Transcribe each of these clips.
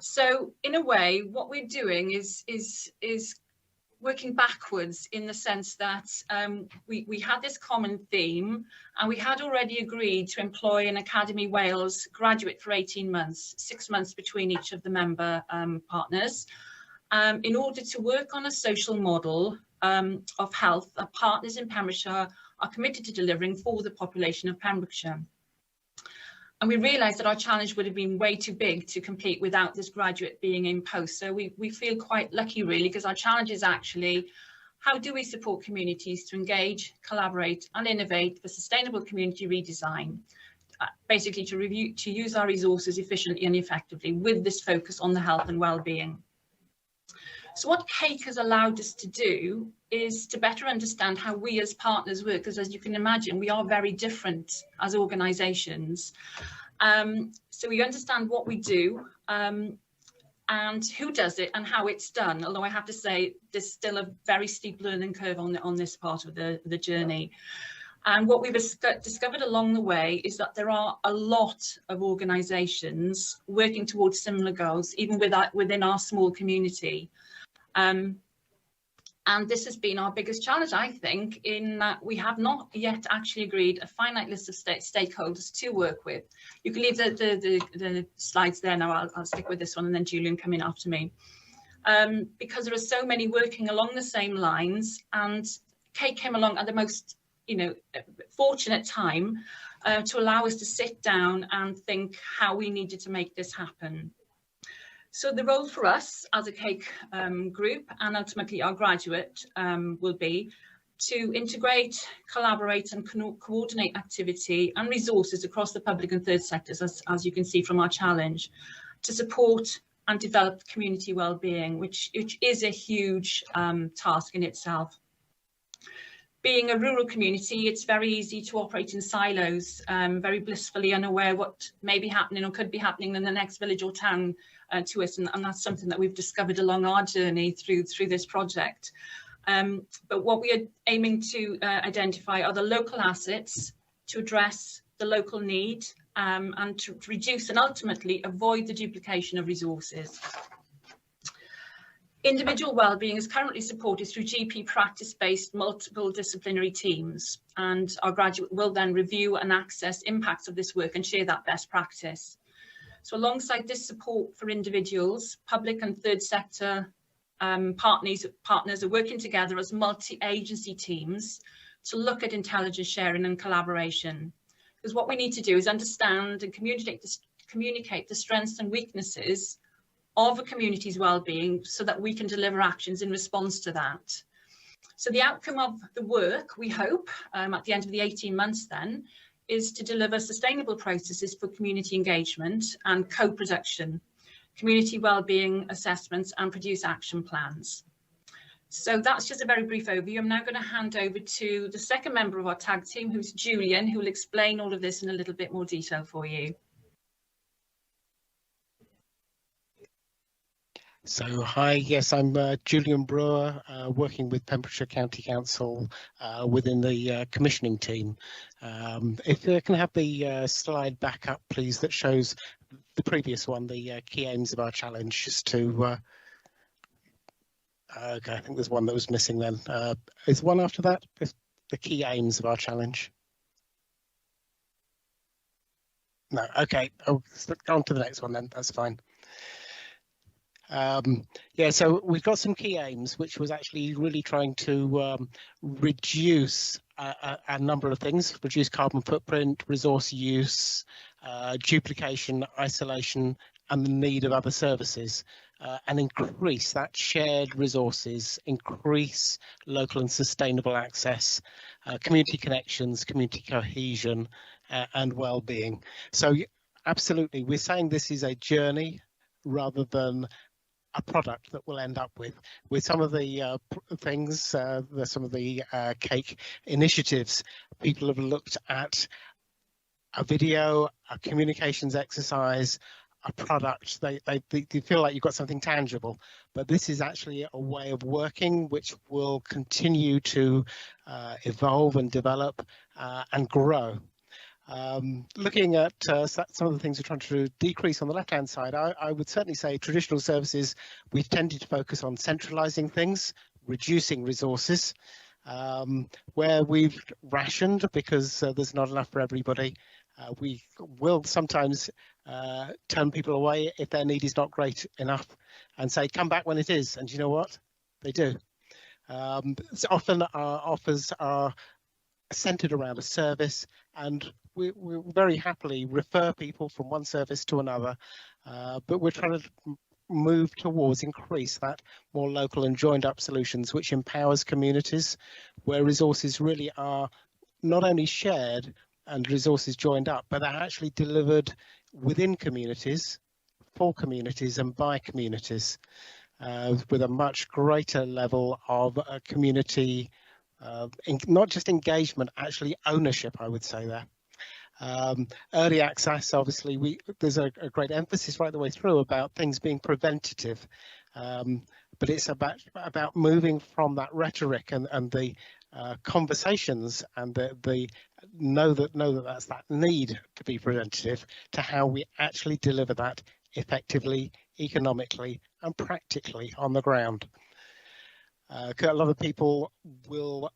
So in a way, what we're doing is working backwards, in the sense that we had this common theme, and we had already agreed to employ an Academy Wales graduate for 18 months, 6 months between each of the member partners, in order to work on a social model of health that partners in Pembrokeshire are committed to delivering for the population of Pembrokeshire. And we realised that our challenge would have been way too big to complete without this graduate being in post. So we feel quite lucky, really, because our challenge is actually, how do we support communities to engage, collaborate and innovate for sustainable community redesign? Basically to use our resources efficiently and effectively, with this focus on the health and well-being. So what CEIC has allowed us to do is to better understand how we as partners work, because as you can imagine, we are very different as organisations. So we understand what we do and who does it and how it's done, although I have to say there's still a very steep learning curve on this part of the journey. And what we've discovered along the way is that there are a lot of organisations working towards similar goals, even within our small community. And this has been our biggest challenge, I think, in that we have not yet actually agreed a finite list of stakeholders to work with. You can leave the slides there now. I'll stick with this one, and then Julian come in after me. Because there are so many working along the same lines, and CEIC came along at the most, fortunate time to allow us to sit down and think how we needed to make this happen. So the role for us as a CEIC group, and ultimately our graduate, will be to integrate, collaborate and coordinate activity and resources across the public and third sectors, as you can see from our challenge, to support and develop community well-being, which is a huge task in itself. Being a rural community, it's very easy to operate in silos, very blissfully unaware what may be happening or could be happening in the next village or town to us, and that's something that we've discovered along our journey through this project. But what we are aiming to identify are the local assets to address the local need and to reduce and ultimately avoid the duplication of resources. Individual wellbeing is currently supported through GP practice-based multiple disciplinary teams, and our graduate will then review and assess impacts of this work and share that best practice. So alongside this support for individuals, public and third sector partners are working together as multi-agency teams to look at intelligence sharing and collaboration. Because what we need to do is understand and communicate the strengths and weaknesses of a community's well-being so that we can deliver actions in response to that. So the outcome of the work, we hope, at the end of the 18 months then, is to deliver sustainable processes for community engagement and co-production, community well-being assessments and produce action plans. So that's just a very brief overview. I'm now going to hand over to the second member of our tag team, who's Julian, who will explain all of this in a little bit more detail for you. So hi, yes, I'm Julian Brewer, working with Pembrokeshire County Council within the commissioning team. If you can have the slide back up, please, that shows the previous one, the key aims of our challenge, just to... okay, I think there's one that was missing then. Is one after that? The key aims of our challenge? No, okay, I'll go on to the next one then, that's fine. Yeah, so we've got some key aims, which was actually really trying to reduce a number of things, reduce carbon footprint, resource use, duplication, isolation, and the need of other services, and increase that shared resources, increase local and sustainable access, community connections, community cohesion, and well-being. So absolutely, we're saying this is a journey rather than a product that we'll end up with some of the things, some of the CEIC initiatives. People have looked at a video, a communications exercise, a product. They feel like you've got something tangible, but this is actually a way of working which will continue to evolve and develop and grow. Looking at some of the things we're trying to decrease on the left-hand side, I would certainly say traditional services, we've tended to focus on centralising things, reducing resources. Where we've rationed because there's not enough for everybody, we will sometimes turn people away if their need is not great enough and say, come back when it is. And you know what? They do. So often our offers are centred around a service, and we very happily refer people from one service to another, but we're trying to move towards increase that more local and joined up solutions, which empowers communities where resources really are not only shared and resources joined up, but are actually delivered within communities, for communities and by communities, with a much greater level of community, not just engagement, actually ownership, I would say there. Early access, obviously, there's a great emphasis right the way through about things being preventative, but it's about moving from that rhetoric and the conversations and the know that that's that need to be preventative to how we actually deliver that effectively, economically and practically on the ground. A lot of people will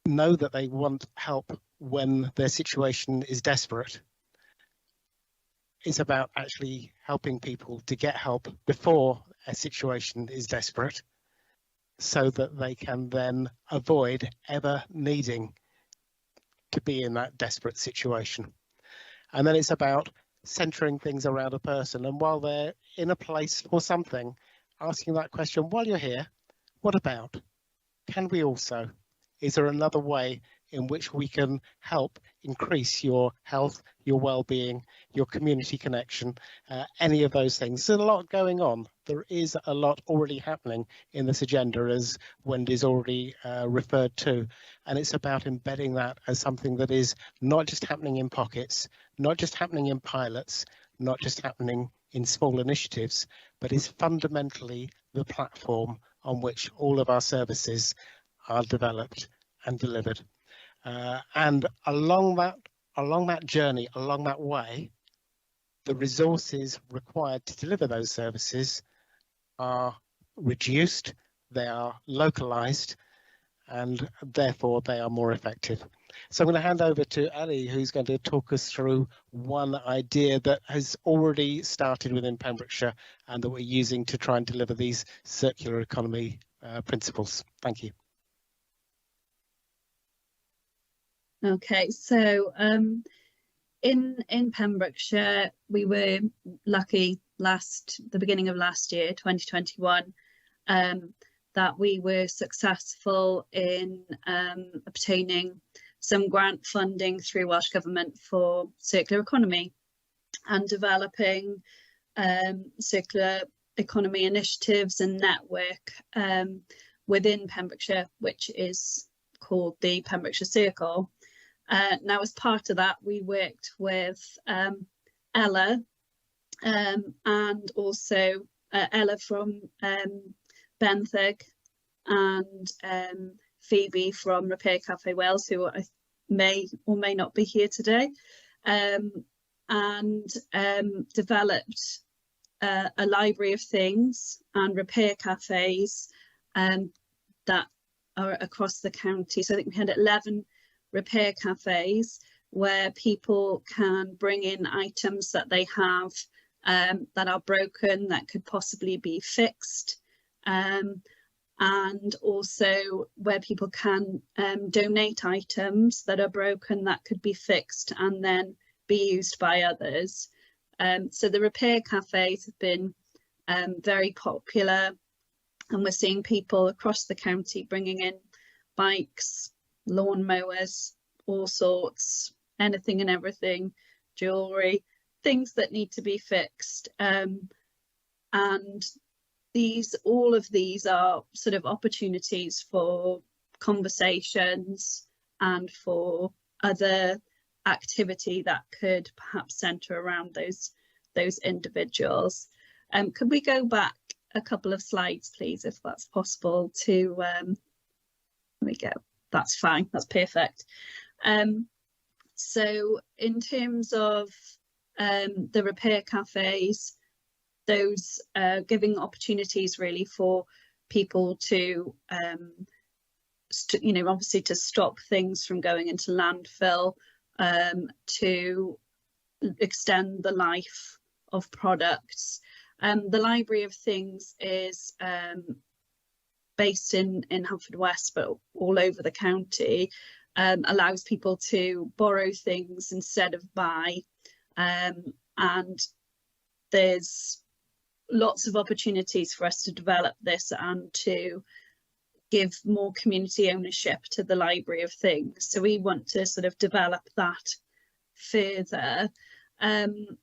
know that they want help when their situation is desperate. It's about actually helping people to get help before a situation is desperate, so that they can then avoid ever needing to be in that desperate situation. And then it's about centering things around a person, and while they're in a place for something, asking that question, while you're here, what about? Can we also? Is there another way in which we can help increase your health, your well-being, your community connection, any of those things? There's a lot going on. There is a lot already happening in this agenda, as Wendy's already referred to, and it's about embedding that as something that is not just happening in pockets, not just happening in pilots, not just happening in small initiatives, but is fundamentally the platform on which all of our services are developed and delivered. And along that journey, along that way, the resources required to deliver those services are reduced, they are localized, and therefore they are more effective. So I'm going to hand over to Ali, who's going to talk us through one idea that has already started within Pembrokeshire and that we're using to try and deliver these circular economy principles. Thank you. Okay, so in Pembrokeshire, we were lucky the beginning of last year, 2021, that we were successful in obtaining some grant funding through Welsh Government for circular economy and developing circular economy initiatives and network within Pembrokeshire, which is called the Pembrokeshire Circle. Now, as part of that, we worked with Ella and also Ella from Benthyg and Phoebe from Repair Cafe Wales, who I may or may not be here today, and developed a library of things and repair cafes that are across the county. So I think we had 11 repair cafes where people can bring in items that they have that are broken, that could possibly be fixed, and also where people can donate items that are broken that could be fixed and then be used by others. So the repair cafes have been very popular, and we're seeing people across the county bringing in bikes, lawn mowers, all sorts, anything and everything, jewellery, things that need to be fixed. And all of these are sort of opportunities for conversations and for other activity that could perhaps centre around those individuals. Could we go back a couple of slides, please, if that's possible, to there we go. That's fine, that's perfect. So in terms of the repair cafes, those giving opportunities really for people to, obviously to stop things from going into landfill, to extend the life of products. The Library of Things is based in Haverfordwest, but all over the county, allows people to borrow things instead of buy. And there's lots of opportunities for us to develop this and to give more community ownership to the Library of Things. So we want to sort of develop that further. And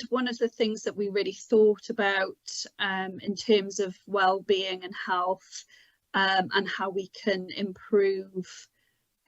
one of the things that we really thought about in terms of well-being and health, and how we can improve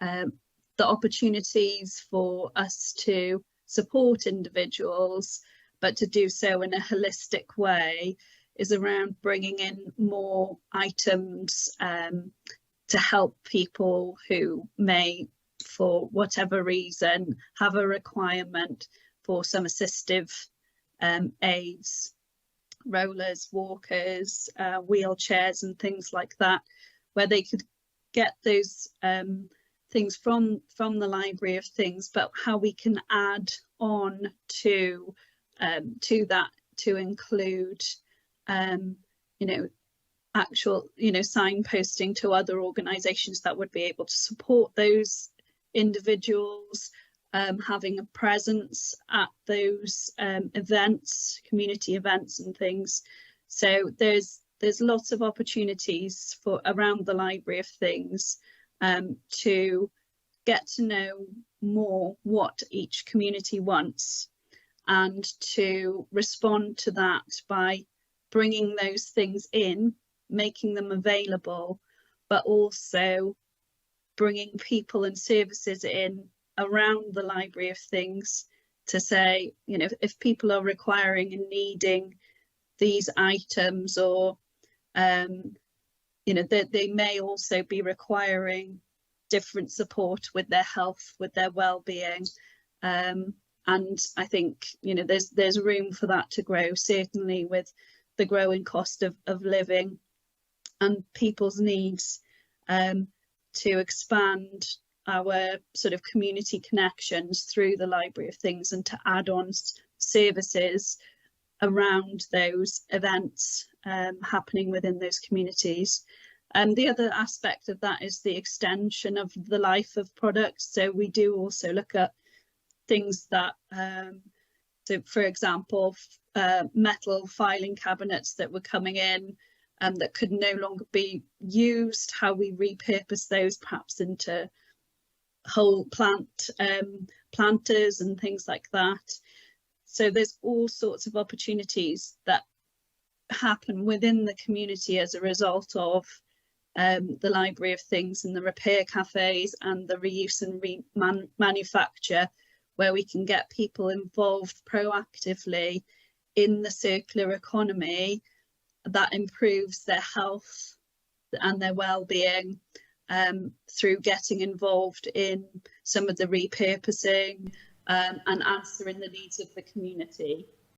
the opportunities for us to support individuals, but to do so in a holistic way, is around bringing in more items to help people who may, for whatever reason, have a requirement for some assistive aids, rollers, walkers, wheelchairs and things like that, where they could get those things from the Library of Things, but how we can add on to that to include actual signposting to other organisations that would be able to support those individuals, having a presence at those events, community events and things. So there's lots of opportunities for around the Library of Things to get to know more what each community wants, and to respond to that by bringing those things in, making them available, but also bringing people and services in around the Library of Things to say, if people are requiring and needing these items, or they may also be requiring different support with their health, with their well-being, and I think there's room for that to grow, certainly with the growing cost of living and people's needs, to expand our sort of community connections through the Library of Things, and to add on services around those events happening within those communities. And the other aspect of that is the extension of the life of products. So we do also look at things that, so for example, metal filing cabinets that were coming in and that could no longer be used, how we repurpose those perhaps into whole planters and things like that. So there's all sorts of opportunities that happen within the community as a result of the Library of Things and the repair cafes and the reuse and remanufacture, where we can get people involved proactively in the circular economy that improves their health and their well-being, through getting involved in some of the repurposing and answering the needs of the community.